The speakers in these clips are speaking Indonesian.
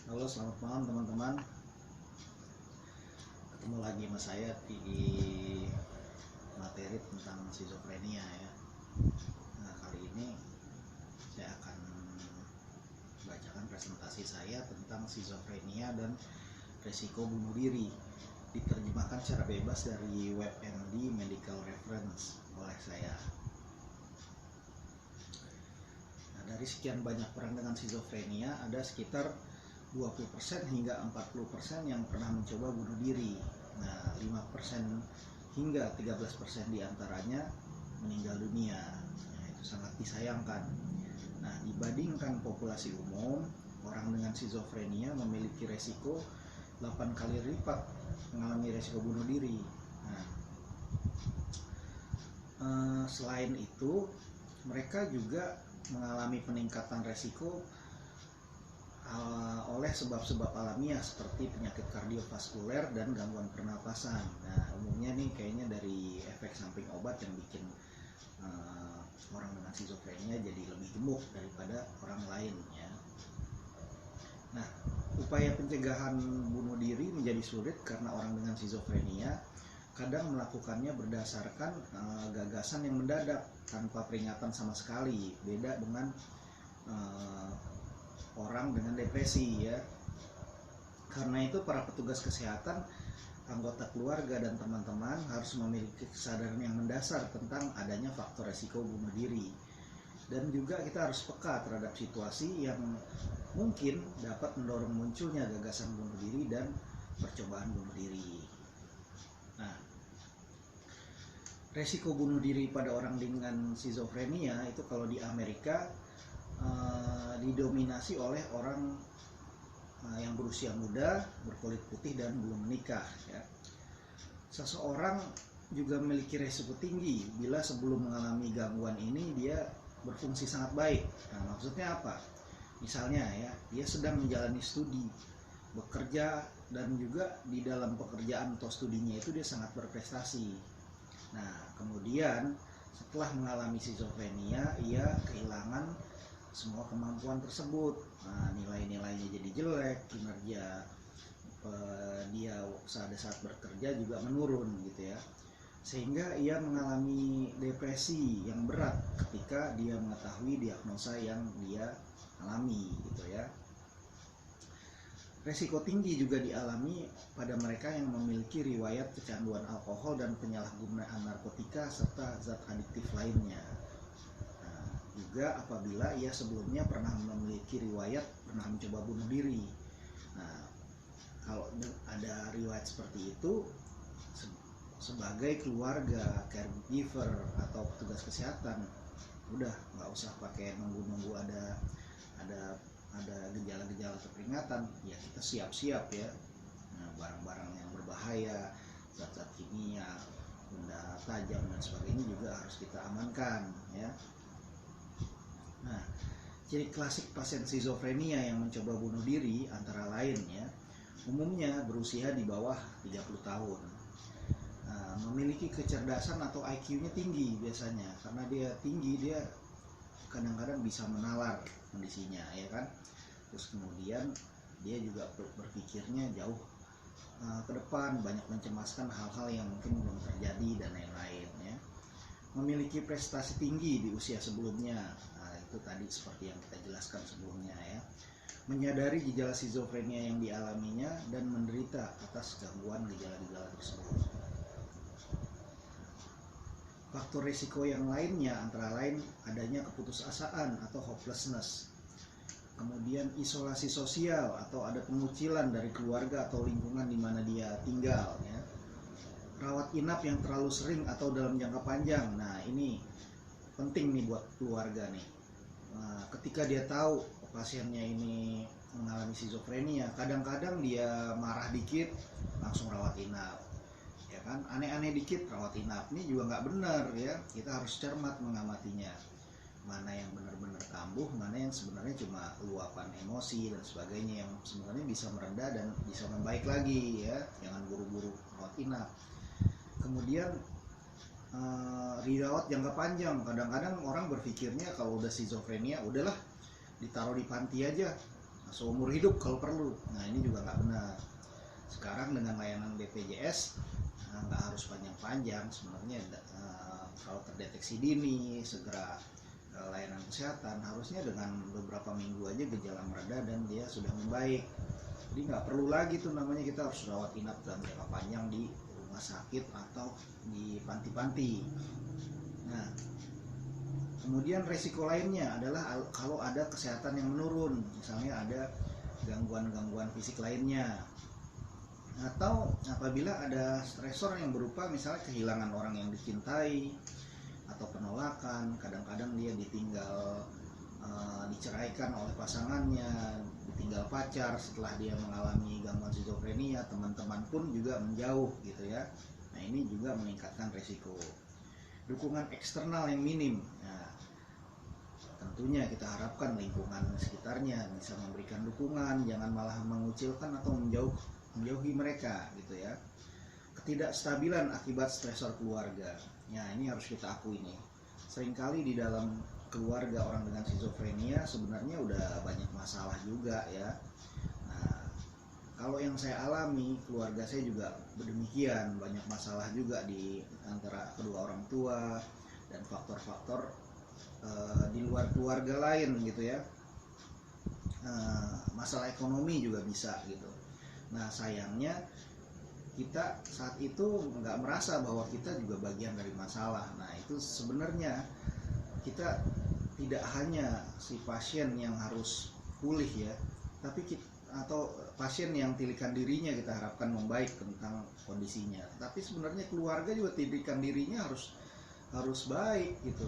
Halo, selamat malam teman-teman. Ketemu lagi sama saya di materi tentang skizofrenia ya. Nah, kali ini saya akan bacakan presentasi saya tentang skizofrenia dan resiko bunuh diri. Diterjemahkan secara bebas dari WebMD Medical Reference oleh saya. Nah, dari sekian banyak orang dengan skizofrenia, ada sekitar 20% hingga 40% yang pernah mencoba bunuh diri. Nah, 5% hingga 13% diantaranya meninggal dunia. Nah, itu sangat disayangkan. Nah, dibandingkan populasi umum, orang dengan skizofrenia memiliki resiko 8 kali lipat mengalami resiko bunuh diri. Nah, selain itu, mereka juga mengalami peningkatan resiko oleh sebab-sebab alamiah seperti penyakit kardiovaskuler dan gangguan pernapasan. Nah, umumnya nih kayaknya dari efek samping obat yang bikin orang dengan skizofrenia jadi lebih gemuk daripada orang lain ya. Nah, upaya pencegahan bunuh diri menjadi sulit karena orang dengan skizofrenia kadang melakukannya berdasarkan gagasan yang mendadak tanpa peringatan sama sekali. Beda dengan orang dengan depresi ya. Karena itu para petugas kesehatan, anggota keluarga dan teman-teman harus memiliki kesadaran yang mendasar tentang adanya faktor resiko bunuh diri. Dan juga kita harus peka terhadap situasi yang mungkin dapat mendorong munculnya gagasan bunuh diri dan percobaan bunuh diri. Nah, resiko bunuh diri pada orang dengan skizofrenia itu kalau di Amerika didominasi oleh orang yang berusia muda, berkulit putih dan belum menikah ya. Seseorang juga memiliki resiko tinggi bila sebelum mengalami gangguan ini dia berfungsi sangat baik. Nah, maksudnya apa? Misalnya ya, dia sedang menjalani studi, bekerja, dan juga di dalam pekerjaan atau studinya itu dia sangat berprestasi. Nah, kemudian setelah mengalami skizofrenia, ia kehilangan semua kemampuan tersebut. Nah, nilai-nilainya jadi jelek, kinerja dia saat bekerja juga menurun gitu ya, sehingga ia mengalami depresi yang berat ketika dia mengetahui diagnosa yang dia alami gitu ya. Resiko tinggi juga dialami pada mereka yang memiliki riwayat kecanduan alkohol dan penyalahgunaan narkotika serta zat adiktif lainnya. Juga apabila ia sebelumnya pernah memiliki riwayat pernah mencoba bunuh diri. Nah, kalau ada riwayat seperti itu, sebagai keluarga, caregiver atau petugas kesehatan, udah nggak usah pakai nunggu ada gejala-gejala atau peringatan, ya kita siap-siap ya. Nah, barang-barang yang berbahaya, zat-zat kimia, benda tajam dan sebagainya juga harus kita amankan ya. Nah, ciri klasik pasien skizofrenia yang mencoba bunuh diri antara lain ya, umumnya berusia di bawah 30 tahun. Nah, memiliki kecerdasan atau IQ-nya tinggi biasanya, karena dia tinggi dia kadang-kadang bisa menalar kondisinya ya kan. Terus kemudian dia juga berpikirnya jauh ke depan, banyak mencemaskan hal-hal yang mungkin belum terjadi dan lain-lain ya. Memiliki prestasi tinggi di usia sebelumnya. Itu tadi seperti yang kita jelaskan sebelumnya ya. Menyadari gejala skizofrenia yang dialaminya dan menderita atas gangguan gejala-gejala tersebut. Faktor risiko yang lainnya antara lain adanya keputusasaan atau hopelessness, kemudian isolasi sosial atau ada pengucilan dari keluarga atau lingkungan di mana dia tinggal ya. Rawat inap yang terlalu sering atau dalam jangka panjang. Nah, ini penting nih buat keluarga nih. Nah, ketika dia tahu pasiennya ini mengalami skizofrenia, kadang-kadang dia marah dikit langsung rawat inap, ya kan? Aneh-aneh dikit rawat inap. Ini juga nggak benar ya. Kita harus cermat mengamatinya. Mana yang benar-benar kambuh, mana yang sebenarnya cuma luapan emosi dan sebagainya yang sebenarnya bisa meredah dan bisa membaik lagi ya. Jangan buru-buru rawat inap. Kemudian dirawat jangka panjang. Kadang-kadang orang berpikirnya kalau udah skizofrenia udahlah ditaruh di panti aja, seumur hidup kalau perlu. Nah ini juga nggak benar. Sekarang dengan layanan BPJS nggak harus panjang-panjang sebenarnya. Kalau terdeteksi dini segera layanan kesehatan, harusnya dengan beberapa minggu aja gejala mereda dan dia sudah membaik. Jadi nggak perlu lagi tuh namanya kita harus rawat inap dalam jangka panjang di rumah sakit atau di panti-panti. Nah, kemudian resiko lainnya adalah kalau ada kesehatan yang menurun, misalnya ada gangguan-gangguan fisik lainnya, atau apabila ada stresor yang berupa misalnya kehilangan orang yang dicintai atau penolakan, kadang-kadang dia ditinggal, diceraikan oleh pasangannya, ditinggal pacar setelah dia mengalami gangguan skizofrenia, teman-teman pun juga menjauh gitu ya. Nah ini juga meningkatkan resiko. Dukungan eksternal yang minim, nah, tentunya kita harapkan lingkungan sekitarnya bisa memberikan dukungan, jangan malah mengucilkan atau menjauhi mereka gitu ya. Ketidakstabilan akibat stresor keluarga. Ya ini harus kita akui nih. Seringkali di dalam keluarga orang dengan skizofrenia sebenarnya udah banyak masalah juga ya. Nah, kalau yang saya alami, keluarga saya juga demikian, banyak masalah juga di antara kedua orang tua dan faktor-faktor di luar keluarga lain gitu ya. Masalah ekonomi juga bisa gitu. Nah sayangnya kita saat itu nggak merasa bahwa kita juga bagian dari masalah. Nah itu sebenarnya kita tidak hanya si pasien yang harus pulih ya, tapi atau pasien yang tilikan dirinya kita harapkan membaik tentang kondisinya, tapi sebenarnya keluarga juga tilikan dirinya harus baik gitu.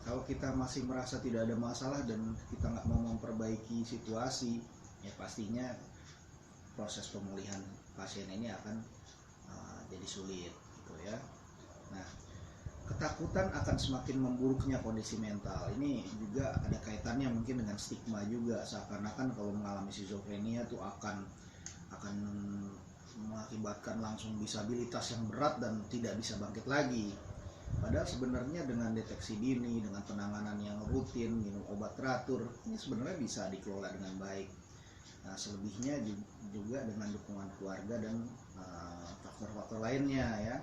Kalau kita masih merasa tidak ada masalah dan kita nggak mau memperbaiki situasi, ya pastinya proses pemulihan pasien ini akan jadi sulit gitu ya. Nah, ketakutan akan semakin memburuknya kondisi mental. Ini juga ada kaitannya mungkin dengan stigma juga, seakan-akan kalau mengalami skizofrenia itu akan mengakibatkan langsung disabilitas yang berat dan tidak bisa bangkit lagi. Padahal sebenarnya dengan deteksi dini, dengan penanganan yang rutin, minum obat teratur, ini sebenarnya bisa dikelola dengan baik. Nah, selebihnya juga dengan dukungan keluarga dan faktor-faktor lainnya ya.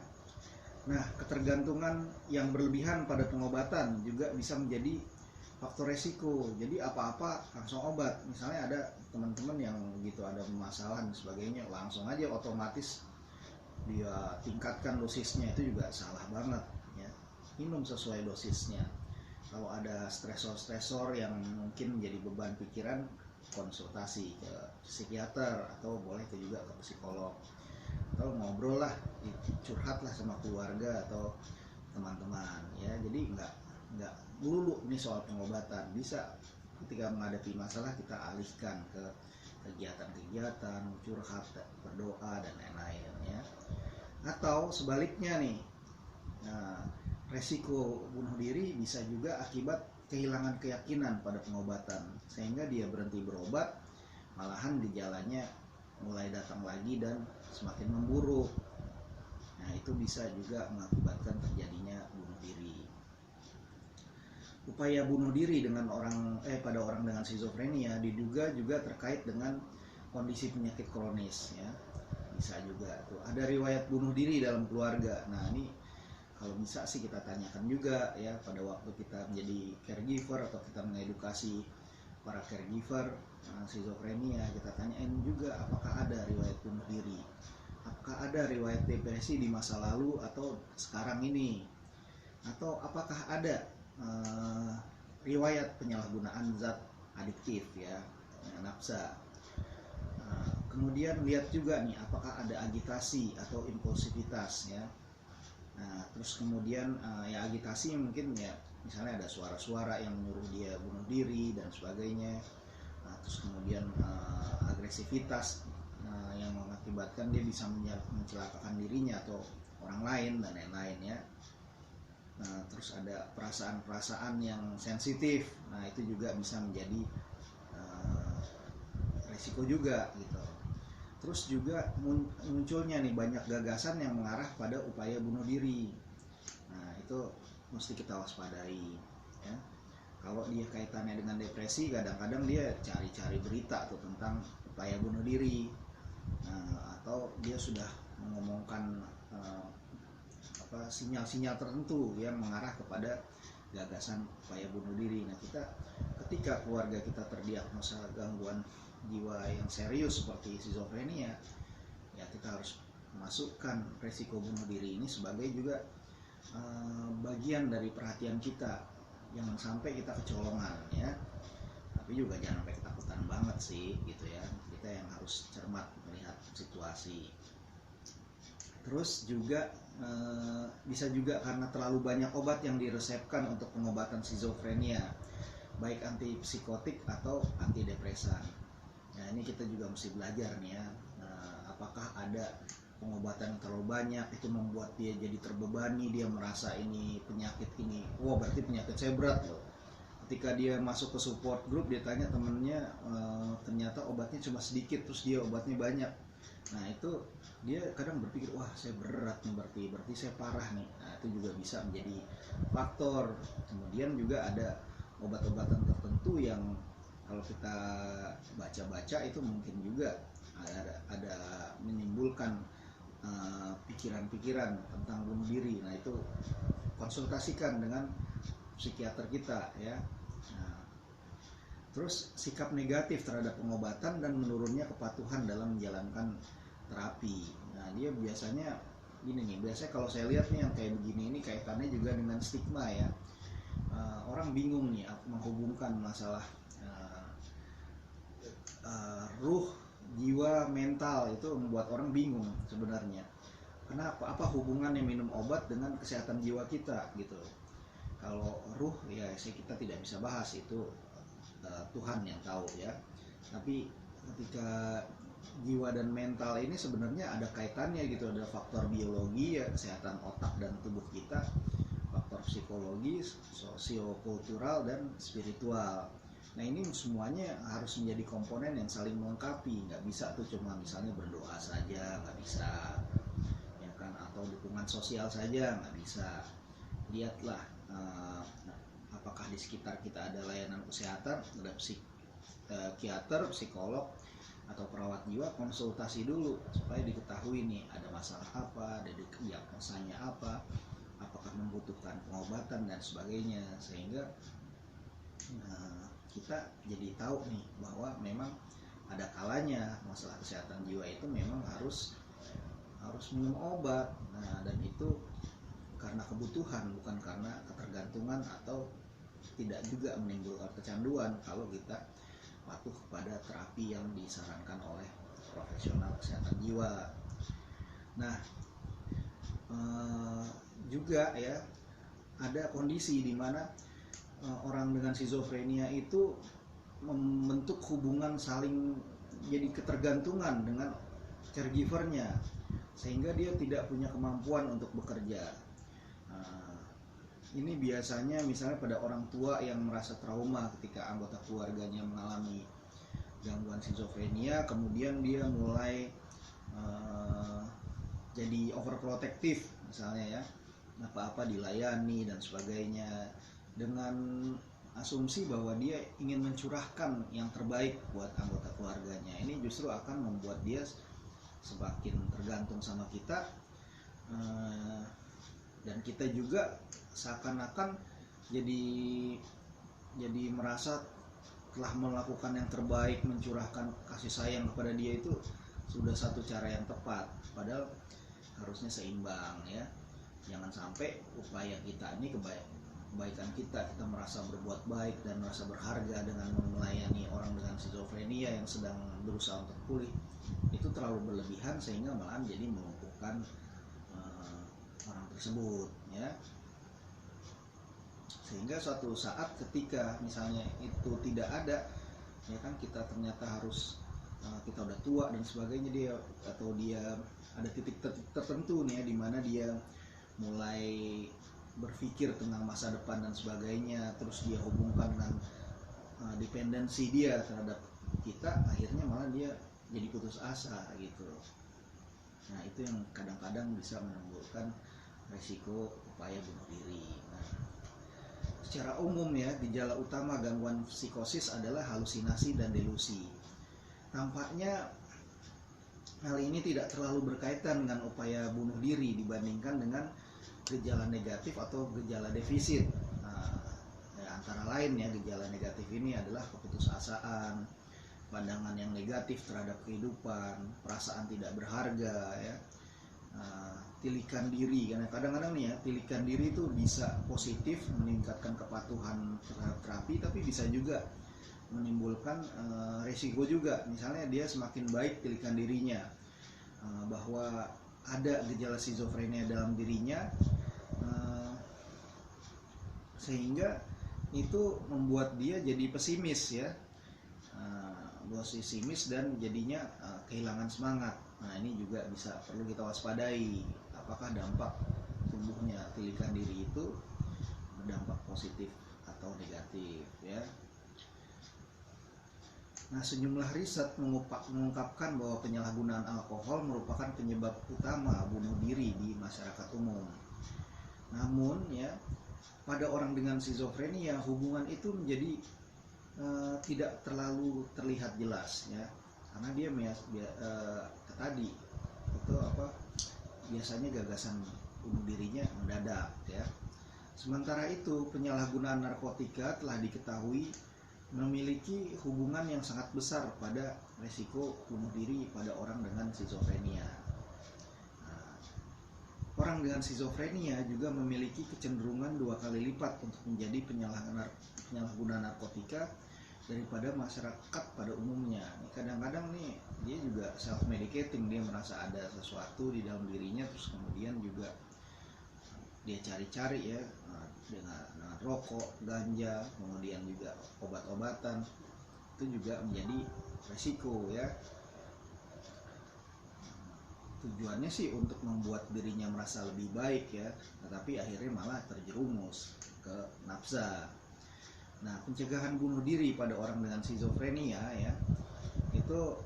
Nah, ketergantungan yang berlebihan pada pengobatan juga bisa menjadi faktor resiko. Jadi apa-apa langsung obat. Misalnya ada teman-teman yang gitu ada masalah dan sebagainya, langsung aja otomatis dia tingkatkan dosisnya, itu juga salah banget ya. Minum sesuai dosisnya. Kalau ada stresor-stresor yang mungkin menjadi beban pikiran, konsultasi ke psikiater atau boleh juga ke psikolog, atau ngobrol lah, curhat lah sama keluarga atau teman-teman ya. Jadi nggak melulu ini soal pengobatan, bisa ketika menghadapi masalah kita alihkan ke kegiatan-kegiatan curhat, berdoa dan lain-lain ya. Atau sebaliknya nih, nah, resiko bunuh diri bisa juga akibat kehilangan keyakinan pada pengobatan, sehingga dia berhenti berobat, malahan gejalanya mulai datang lagi dan semakin memburuk. Nah itu bisa juga mengakibatkan terjadinya bunuh diri. Upaya bunuh diri pada orang dengan skizofrenia diduga juga terkait dengan kondisi penyakit kronis ya. Bisa juga tuh ada riwayat bunuh diri dalam keluarga. Nah ini kalau bisa sih kita tanyakan juga ya pada waktu kita menjadi caregiver atau kita mengedukasi para caregiver skizofrenia, kita tanyain juga apakah ada riwayat bunuh diri, apakah ada riwayat depresi di masa lalu atau sekarang ini, atau apakah ada riwayat penyalahgunaan zat adiktif ya, nafsa. Kemudian lihat juga nih apakah ada agitasi atau impulsivitas ya. Nah, terus kemudian ya agitasi mungkin ya misalnya ada suara-suara yang menyuruh dia bunuh diri dan sebagainya. Nah, terus kemudian agresivitas yang mengakibatkan dia bisa mencelakakan dirinya atau orang lain dan lain-lain ya. Nah, terus ada perasaan-perasaan yang sensitif. Nah, itu juga bisa menjadi resiko juga gitu. Terus juga munculnya nih banyak gagasan yang mengarah pada upaya bunuh diri. Nah itu mesti kita waspadai ya. Kalau dia kaitannya dengan depresi, kadang-kadang dia cari-cari berita tuh tentang upaya bunuh diri, atau dia sudah mengomongkan sinyal-sinyal tertentu yang mengarah kepada gagasan upaya bunuh diri. Nah, ketika keluarga kita terdiagnosa gangguan jiwa yang serius seperti skizofrenia, ya kita harus masukkan resiko bunuh diri ini sebagai juga bagian dari perhatian kita. Jangan sampai kita kecolongan ya, tapi juga jangan sampai ketakutan banget sih gitu ya. Kita yang harus cermat melihat situasi. Terus juga bisa juga karena terlalu banyak obat yang diresepkan untuk pengobatan skizofrenia, baik antipsikotik atau antidepresan. Nah, ini kita juga mesti belajar nih ya, apakah ada pengobatan yang terlalu banyak itu membuat dia jadi terbebani, dia merasa ini penyakit ini, wah berarti penyakit saya berat loh. Ketika dia masuk ke support group, dia tanya temennya, ternyata obatnya cuma sedikit, terus dia obatnya banyak. Nah, itu dia kadang berpikir, wah saya berat nih, berarti saya parah nih. Nah, itu juga bisa menjadi faktor. Kemudian juga ada obat-obatan tertentu yang kalau kita baca-baca itu mungkin juga ada menimbulkan pikiran-pikiran tentang bunuh diri. Nah, itu konsultasikan dengan psikiater kita ya. Nah, terus sikap negatif terhadap pengobatan dan menurunnya kepatuhan dalam menjalankan terapi. Nah, dia biasanya gini nih, biasanya kalau saya lihat nih yang kayak begini ini kaitannya juga dengan stigma ya. Orang bingung nih menghubungkan masalah ruh, jiwa, mental, itu membuat orang bingung sebenarnya. Kenapa? Apa hubungannya minum obat dengan kesehatan jiwa kita gitu. Kalau ruh ya kita tidak bisa bahas, itu Tuhan yang tahu ya. Tapi ketika jiwa dan mental ini sebenarnya ada kaitannya gitu, ada faktor biologi ya, kesehatan otak dan tubuh kita, faktor psikologis, sosiokultural dan spiritual. Nah, ini semuanya harus menjadi komponen yang saling melengkapi. Nggak bisa tuh cuma misalnya berdoa saja, nggak bisa ya kan, atau dukungan sosial saja nggak bisa. Lihatlah apakah di sekitar kita ada layanan kesehatan, ada psikiater, psikolog atau perawat jiwa, konsultasi dulu supaya diketahui nih ada masalah apa, ada diagnosanya apa, apakah membutuhkan pengobatan dan sebagainya, sehingga kita jadi tahu nih bahwa memang ada kalanya masalah kesehatan jiwa itu memang harus minum obat. Nah, dan itu karena kebutuhan, bukan karena ketergantungan, atau tidak juga menimbulkan kecanduan kalau kita patuh kepada terapi yang disarankan oleh profesional kesehatan jiwa. Nah, juga ya ada kondisi di mana orang dengan skizofrenia itu membentuk hubungan saling jadi ketergantungan dengan caregivernya, sehingga dia tidak punya kemampuan untuk bekerja. Ini biasanya misalnya pada orang tua yang merasa trauma ketika anggota keluarganya mengalami gangguan skizofrenia, kemudian dia mulai jadi overprotective misalnya ya, apa-apa dilayani dan sebagainya, dengan asumsi bahwa dia ingin mencurahkan yang terbaik buat anggota keluarganya. Ini justru akan membuat dia semakin tergantung sama kita, dan kita juga seakan-akan jadi merasa telah melakukan yang terbaik, mencurahkan kasih sayang kepada dia itu sudah satu cara yang tepat, padahal harusnya seimbang ya. Jangan sampai upaya kita ini kebaikan kita merasa berbuat baik dan merasa berharga dengan melayani orang dengan skizofrenia yang sedang berusaha untuk pulih, itu terlalu berlebihan sehingga malah jadi melumpuhkan orang tersebut ya. Sehingga suatu saat ketika misalnya itu tidak ada ya kan, kita ternyata harus kita udah tua dan sebagainya, dia ada titik tertentu nih ya, di mana dia mulai berpikir tentang masa depan dan sebagainya, terus dia hubungkan dengan dependensi dia terhadap kita, akhirnya malah dia jadi putus asa gitu. Nah, itu yang kadang-kadang bisa menimbulkan resiko upaya bunuh diri. Nah, secara umum ya, gejala utama gangguan psikosis adalah halusinasi dan delusi. Tampaknya hal ini tidak terlalu berkaitan dengan upaya bunuh diri dibandingkan dengan gejala negatif atau gejala defisit. Nah, antara lain ya, gejala negatif ini adalah keputusasaan, pandangan yang negatif terhadap kehidupan, perasaan tidak berharga ya, tilikan diri. Karena kadang-kadang nih ya, tilikan diri itu bisa positif meningkatkan kepatuhan terhadap terapi, tapi bisa juga menimbulkan resiko juga. Misalnya dia semakin baik tilikan dirinya, bahwa ada gejala skizofrenia dalam dirinya, sehingga itu membuat dia jadi pesimis ya, pesimis dan jadinya kehilangan semangat. Nah, ini juga bisa perlu kita waspadai, apakah dampak tumbuhnya tilikan diri itu berdampak positif atau negatif ya. Nah, sejumlah riset mengungkapkan bahwa penyalahgunaan alkohol merupakan penyebab utama bunuh diri di masyarakat umum. Namun ya, pada orang dengan skizofrenia hubungan itu menjadi tidak terlalu terlihat jelas ya, karena dia tadi itu biasanya gagasan bunuh dirinya mendadak ya. Sementara itu penyalahgunaan narkotika telah diketahui memiliki hubungan yang sangat besar pada resiko bunuh diri pada orang dengan skizofrenia. Orang dengan skizofrenia juga memiliki kecenderungan 2 kali lipat untuk menjadi penyalahguna narkotika daripada masyarakat pada umumnya. Kadang-kadang nih dia juga self medicating, dia merasa ada sesuatu di dalam dirinya, terus kemudian juga dia cari-cari ya, dengan rokok, ganja, kemudian juga obat-obatan, itu juga menjadi resiko ya. Tujuannya sih untuk membuat dirinya merasa lebih baik ya, tetapi akhirnya malah terjerumus ke nafsa. Nah, pencegahan bunuh diri pada orang dengan skizofrenia ya, itu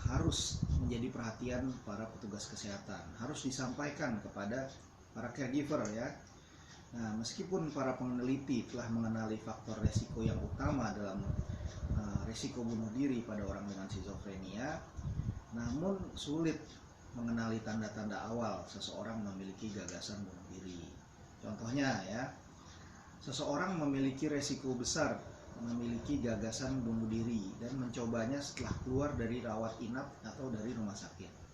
harus menjadi perhatian para petugas kesehatan, harus disampaikan kepada para caregiver ya. Nah, meskipun para peneliti telah mengenali faktor resiko yang utama dalam resiko bunuh diri pada orang dengan skizofrenia, namun sulit mengenali tanda-tanda awal seseorang memiliki gagasan bunuh diri. Contohnya ya, seseorang memiliki resiko besar memiliki gagasan bunuh diri dan mencobanya setelah keluar dari rawat inap atau dari rumah sakit.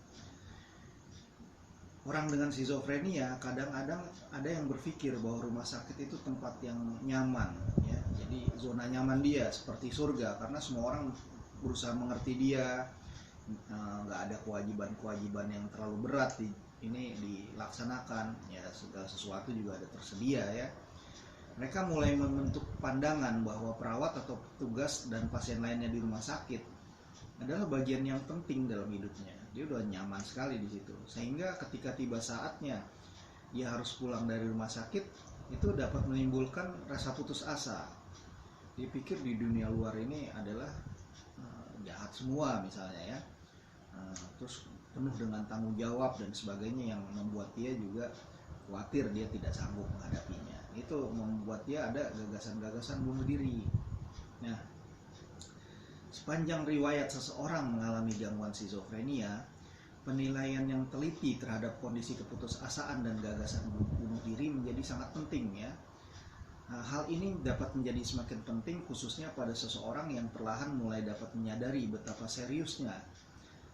Orang dengan skizofrenia kadang-kadang ada yang berpikir bahwa rumah sakit itu tempat yang nyaman ya. Jadi zona nyaman dia seperti surga, karena semua orang berusaha mengerti dia, nggak ada kewajiban-kewajiban yang terlalu berat ini dilaksanakan ya, segala sesuatu juga ada tersedia ya. Mereka mulai membentuk pandangan bahwa perawat atau petugas dan pasien lainnya di rumah sakit adalah bagian yang penting dalam hidupnya. Dia udah nyaman sekali di situ, sehingga ketika tiba saatnya dia harus pulang dari rumah sakit, itu dapat menimbulkan rasa putus asa. Dia pikir di dunia luar ini adalah jahat semua misalnya ya, terus penuh dengan tanggung jawab dan sebagainya, yang membuat dia juga khawatir dia tidak sanggup menghadapinya. Itu membuat dia ada gagasan-gagasan bunuh diri. Nah, sepanjang riwayat seseorang mengalami gangguan skizofrenia, penilaian yang teliti terhadap kondisi keputusasaan dan gagasan bunuh diri menjadi sangat penting ya. Nah, hal ini dapat menjadi semakin penting khususnya pada seseorang yang perlahan mulai dapat menyadari betapa seriusnya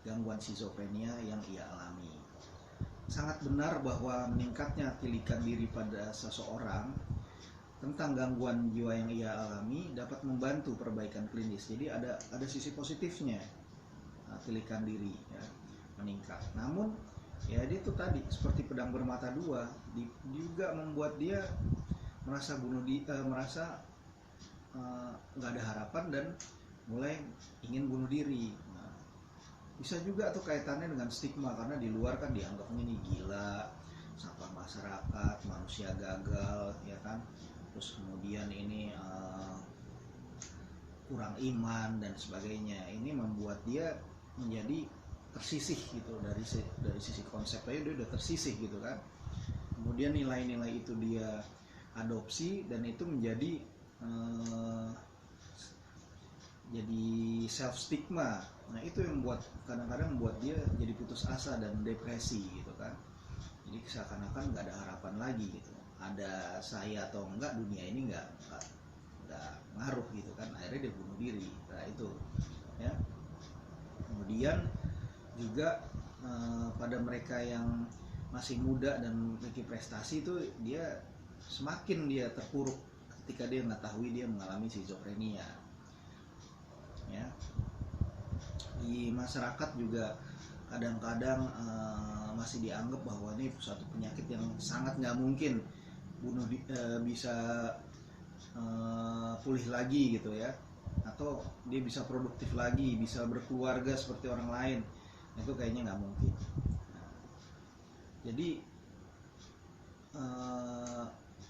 gangguan skizofrenia yang ia alami. Sangat benar bahwa meningkatnya tilikan diri pada seseorang tentang gangguan jiwa yang ia alami dapat membantu perbaikan klinis. Jadi ada sisi positifnya tilikan diri ya, meningkat. Namun ya itu tadi seperti pedang bermata dua, juga membuat dia merasa merasa nggak ada harapan dan mulai ingin bunuh diri. Bisa juga tuh kaitannya dengan stigma, karena di luar kan dianggapnya ini gila, sampah masyarakat, manusia gagal ya kan, terus kemudian ini kurang iman dan sebagainya. Ini membuat dia menjadi tersisih gitu dari sisi konsep aja, dia udah tersisih gitu kan. Kemudian nilai-nilai itu dia adopsi dan itu menjadi jadi self stigma. Nah itu yang kadang-kadang membuat dia jadi putus asa dan depresi gitu kan. Jadi seakan-akan nggak ada harapan lagi gitu, ada saya atau enggak, dunia ini nggak ngaruh gitu kan, akhirnya dia bunuh diri. Nah itu ya. Kemudian juga pada mereka yang masih muda dan memiliki prestasi itu semakin dia terpuruk ketika dia mengetahui dia mengalami skizofrenia ya. Di masyarakat juga kadang-kadang masih dianggap bahwa ini suatu penyakit yang sangat nggak mungkin bisa pulih lagi gitu ya, atau dia bisa produktif lagi, bisa berkeluarga seperti orang lain. Itu kayaknya nggak mungkin. Jadi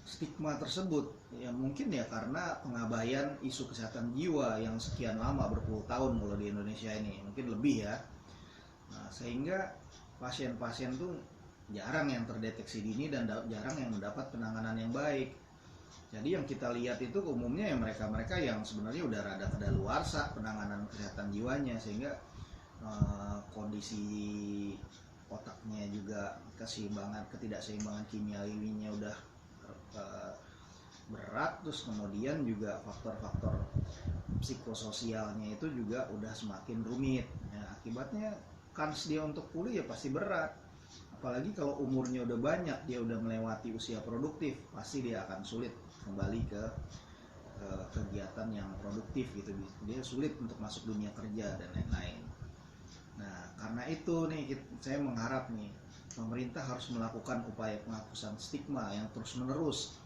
stigma tersebut ya mungkin ya karena pengabaian isu kesehatan jiwa yang sekian lama, berpuluh tahun kalau di Indonesia ini, mungkin lebih ya. Nah, sehingga pasien-pasien tuh jarang yang terdeteksi dini dan jarang yang mendapat penanganan yang baik. Jadi yang kita lihat itu umumnya ya mereka-mereka yang sebenarnya udah rada kedaluarsa penanganan kesehatan jiwanya, sehingga kondisi otaknya juga ketidakseimbangan kimiawinya udah berat, terus kemudian juga faktor-faktor psikososialnya itu juga udah semakin rumit ya. Akibatnya kans dia untuk pulih ya pasti berat, apalagi kalau umurnya udah banyak, dia udah melewati usia produktif, pasti dia akan sulit kembali ke kegiatan yang produktif gitu, dia sulit untuk masuk dunia kerja dan lain-lain. Nah karena itu nih saya mengharap nih pemerintah harus melakukan upaya penghapusan stigma yang terus menerus.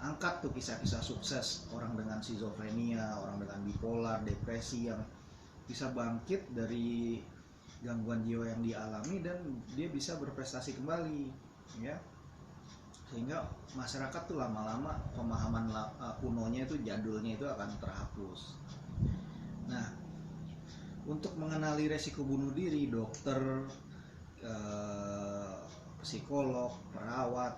Angkat tuh kisah-kisah sukses orang dengan skizofrenia, orang dengan bipolar, depresi yang bisa bangkit dari gangguan jiwa yang dialami dan dia bisa berprestasi kembali ya. Sehingga masyarakat tuh lama-lama pemahaman kunonya itu, jadulnya itu akan terhapus. Nah, untuk mengenali resiko bunuh diri, dokter, psikolog, perawat,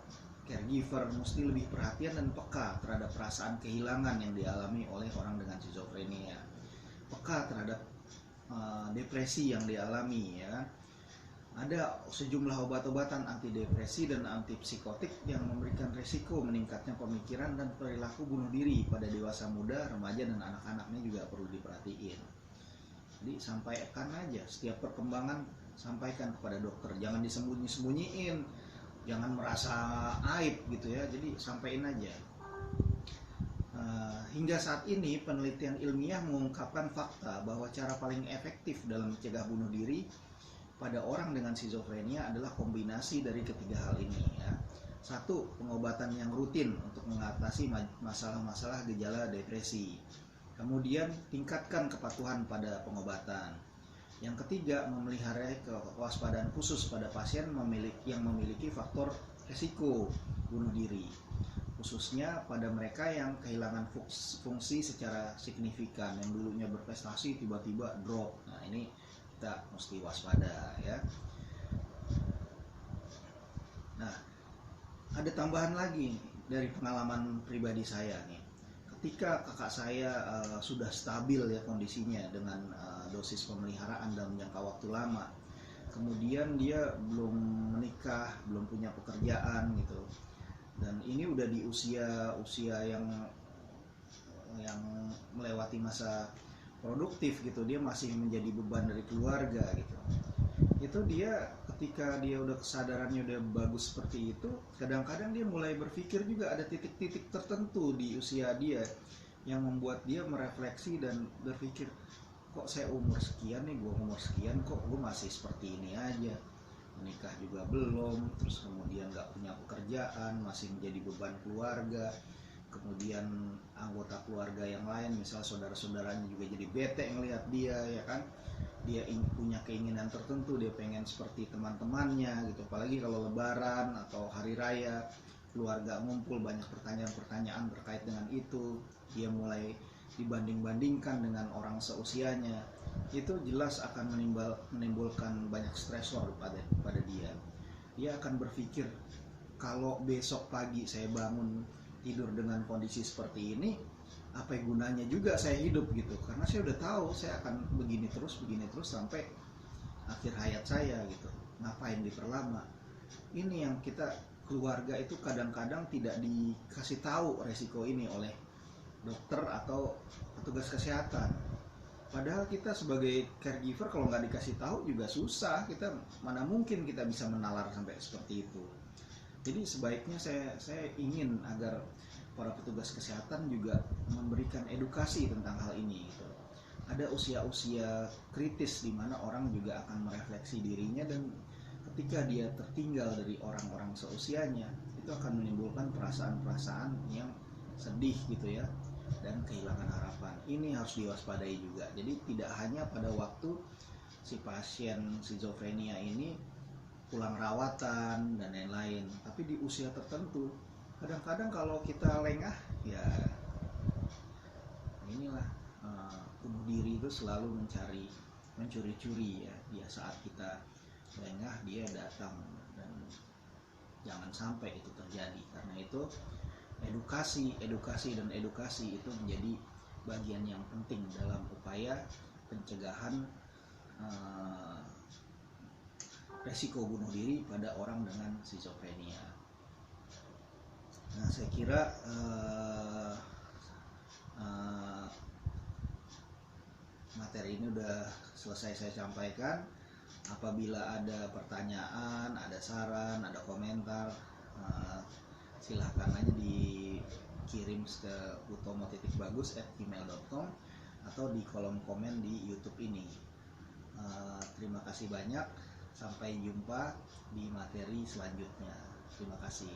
caregiver mesti lebih perhatian dan peka terhadap perasaan kehilangan yang dialami oleh orang dengan skizofrenia, peka terhadap depresi yang dialami ya. Ada sejumlah obat-obatan antidepresi dan antipsikotik yang memberikan resiko meningkatnya pemikiran dan perilaku bunuh diri pada dewasa muda, remaja dan anak-anaknya juga perlu diperhatiin. Jadi sampaikan aja setiap perkembangan, sampaikan kepada dokter, jangan disembunyi-sembunyiin, jangan merasa aib gitu ya. Jadi sampaikan aja. Hingga saat ini penelitian ilmiah mengungkapkan fakta bahwa cara paling efektif dalam mencegah bunuh diri pada orang dengan skizofrenia adalah kombinasi dari ketiga hal ini ya. Satu, pengobatan yang rutin untuk mengatasi masalah-masalah gejala depresi. Kemudian tingkatkan kepatuhan pada pengobatan. Yang ketiga, memelihara kewaspadaan khusus pada pasien yang memiliki faktor risiko bunuh diri, khususnya pada mereka yang kehilangan fungsi secara signifikan, yang dulunya berprestasi tiba-tiba drop. Nah ini kita mesti waspada ya. Nah ada tambahan lagi dari pengalaman pribadi saya nih. Ketika kakak saya sudah stabil ya kondisinya dengan dosis pemeliharaan dalam jangka waktu lama, kemudian dia belum menikah, belum punya pekerjaan gitu, dan ini udah di usia yang melewati masa produktif gitu, dia masih menjadi beban dari keluarga gitu. Itu dia ketika dia udah kesadarannya udah bagus seperti itu, kadang-kadang dia mulai berpikir juga ada titik-titik tertentu di usia dia yang membuat dia merefleksi dan berpikir, kok saya umur sekian nih, gue umur sekian kok gue masih seperti ini aja, menikah juga belum, terus kemudian gak punya pekerjaan, masih menjadi beban keluarga, kemudian anggota keluarga yang lain, misal saudara-saudaranya juga jadi bete ngelihat dia ya kan, dia punya keinginan tertentu, dia pengen seperti teman-temannya gitu, apalagi kalau lebaran atau hari raya, keluarga ngumpul, banyak pertanyaan-pertanyaan terkait dengan itu, dia mulai dibanding-bandingkan dengan orang seusianya, itu jelas akan menimbulkan banyak stresor pada dia. Dia akan berpikir kalau besok pagi saya bangun tidur dengan kondisi seperti ini, apa gunanya juga saya hidup gitu, karena saya udah tahu saya akan begini terus sampai akhir hayat saya gitu. Ngapain diperlama? Ini yang kita keluarga itu kadang-kadang tidak dikasih tahu resiko ini oleh dokter atau petugas kesehatan. Padahal kita sebagai caregiver kalau nggak dikasih tahu juga susah, kita mana mungkin kita bisa menalar sampai seperti itu. Jadi sebaiknya saya ingin agar para petugas kesehatan juga memberikan edukasi tentang hal ini gitu. Ada usia-usia kritis di mana orang juga akan merefleksi dirinya, dan ketika dia tertinggal dari orang-orang seusianya, itu akan menimbulkan perasaan-perasaan yang sedih gitu ya, dan kehilangan harapan. Ini harus diwaspadai juga. Jadi tidak hanya pada waktu si pasien skizofrenia ini pulang rawatan dan lain-lain, tapi di usia tertentu kadang-kadang kalau kita lengah ya inilah, bunuh diri itu selalu mencuri-curi ya. Dia saat kita lengah dia datang, dan jangan sampai itu terjadi. Karena itu edukasi itu menjadi bagian yang penting dalam upaya pencegahan resiko bunuh diri pada orang dengan skizofrenia. Nah, saya kira materi ini udah selesai saya sampaikan. Apabila ada pertanyaan, ada saran, ada komentar, silahkan aja dikirim ke utomo.bagus@gmail.com atau di kolom komen di YouTube ini. Terima kasih banyak. Sampai jumpa di materi selanjutnya. Terima kasih.